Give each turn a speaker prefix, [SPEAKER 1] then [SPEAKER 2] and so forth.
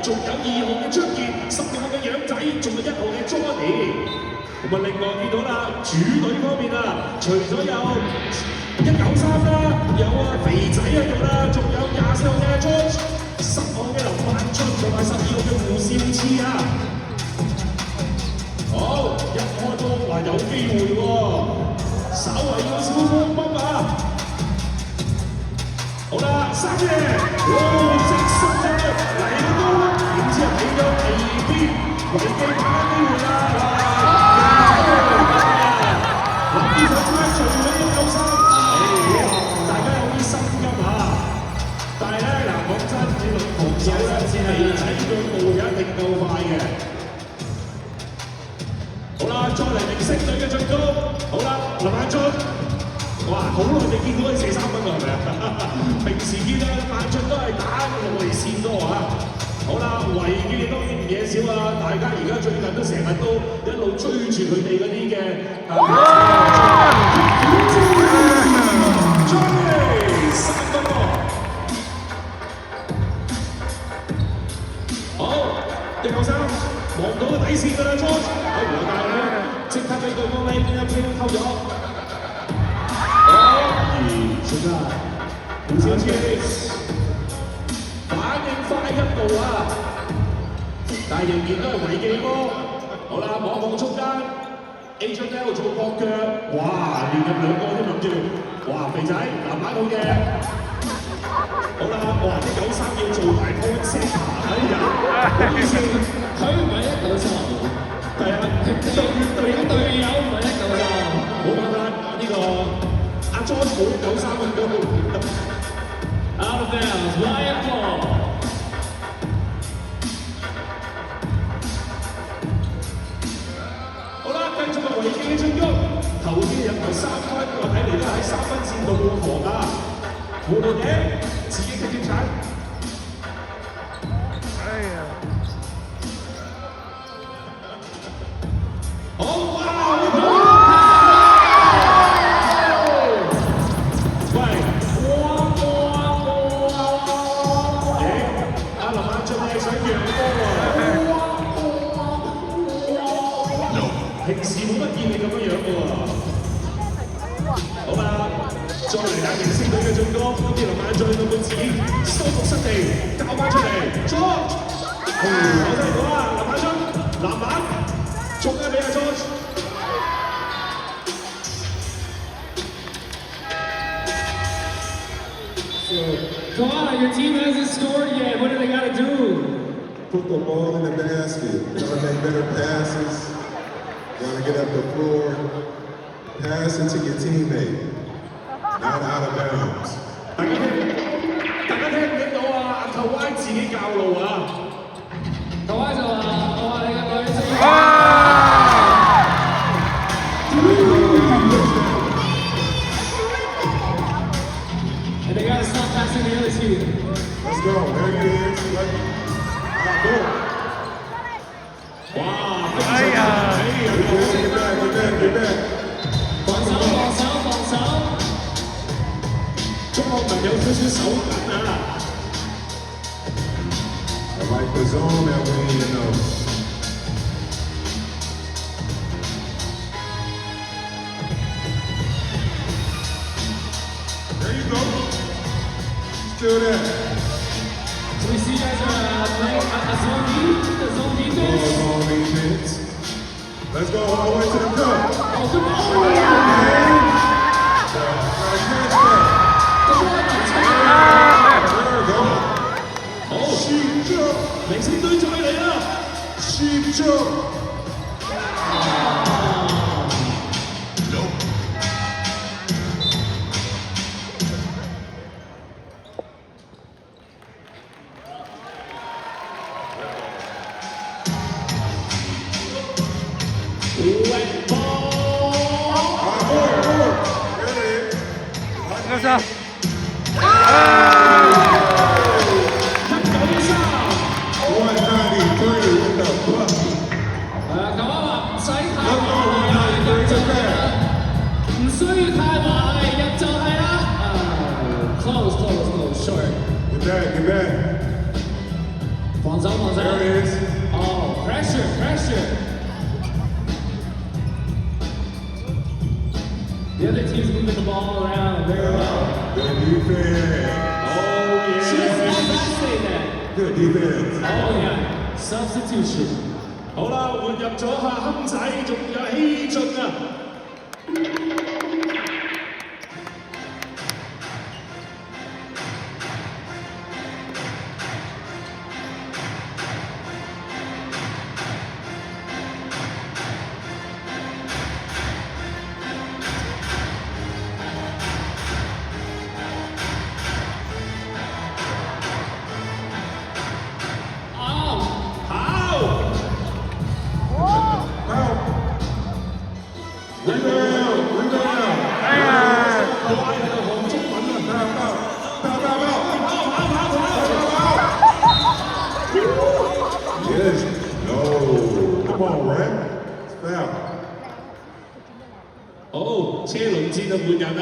[SPEAKER 1] 仲有2號嘅張傑，10號嘅楊仔，仲有1號嘅 Johnny。咁啊，另外見到啦，主隊方面啊，除咗有193啦，有肥仔喺度啦，仲有24號嘅 George、10號嘅林萬春，同埋12號嘅胡少熾啊。好，一開波話有機會喎，稍為有少少崩啊！好啦，三爺，直塞咗嚟到，然之後俾咗2邊，維記把握機會啦！嗱，呢場賽除咗193，大家有啲心急啊！但係咧，嗱，講真，你6防守咧，肥仔腳步就一定夠快嘅。好啦，再嚟明星隊嘅進攻。好啦，林萬俊，哇，好耐未見到佢射3分啦，係咪啊？平時見咧，萬俊都係打6號線多啊。好啦，維記當然唔嘢少啊，大家而家最近都成日都一路追住佢哋嗰啲嘅Johnny 3分喎。好，193望到個底線㗎啦 ，George。好，唔該啦，即刻俾對方呢邊一飛偷咗。現在胡小姐反應快1步啊！但係仍然都係維記波。好啦，望望中間 ，H&L 做國腳，哇，連入2個都諗住，哇，肥仔籃板好嘅。好啦，哇，193要做大 point center， 哎呀，唔好意思，佢唔係193。係啊，隊友唔係193，冇辦法，呢個阿 George 冇193咁高。Out of bounds, Ryan Paul。好啦，繼續係維記嘅進攻，頭先入球3分，我睇嚟都喺3分線度換防啊，胡龍野自己嘅接產。平時冇乜見你咁樣嘅喎。好啦，再嚟下明星隊嘅進攻，今次林萬俊到自己收復失地，交翻出嚟 ，George， 我睇到啦，林萬俊籃板，中一俾阿 George。Come on, your team hasn't scored yet. What do they got to do?
[SPEAKER 2] Put the ball in the basket. Gotta make better passes. Gotta get up the floor. Pass it to your teammate. Not out of bounds.
[SPEAKER 1] 大家聽唔聽到啊？球歪自己教路啊！球歪就話：我話你嘅女仔。And they gotta stop passing the other team.
[SPEAKER 2] Let's go. There he is. Go.
[SPEAKER 1] Wow.
[SPEAKER 2] Get back.
[SPEAKER 1] 防守。中國朋友少少手緊啊！
[SPEAKER 2] I like the zone that we're in though. There you go. Still there.
[SPEAKER 1] So we see you guys are playing a zone defense.
[SPEAKER 2] Zone defense. Let's go all the way to the cup.
[SPEAKER 1] Oh, come on!
[SPEAKER 2] There we go.
[SPEAKER 1] 好 ，Sheep Jump， 明星隊再嚟啦
[SPEAKER 2] ！Sheep Jump。Close,
[SPEAKER 1] short.
[SPEAKER 2] Get back.
[SPEAKER 3] 防守防守。
[SPEAKER 2] There it is.
[SPEAKER 3] Oh, pressure, pressure. The other team's moving the ball around very well.
[SPEAKER 2] Good defense.
[SPEAKER 1] Oh
[SPEAKER 3] Just as
[SPEAKER 1] yeah！
[SPEAKER 3] I say that.
[SPEAKER 2] Good defense.
[SPEAKER 3] Oh yeah, substitution.
[SPEAKER 1] 好啦，換入咗下坑仔，仲有希俊啊！Oh, 好，
[SPEAKER 2] Out. Rebound. Rebound.
[SPEAKER 1] 好嗌喺度學中文啊！
[SPEAKER 2] Foul, foul. Foul, foul, foul.
[SPEAKER 1] 跑跑跑跑！
[SPEAKER 2] Yes. No. Come on, Red. It's foul.
[SPEAKER 1] 好，車輪戰就換人啦！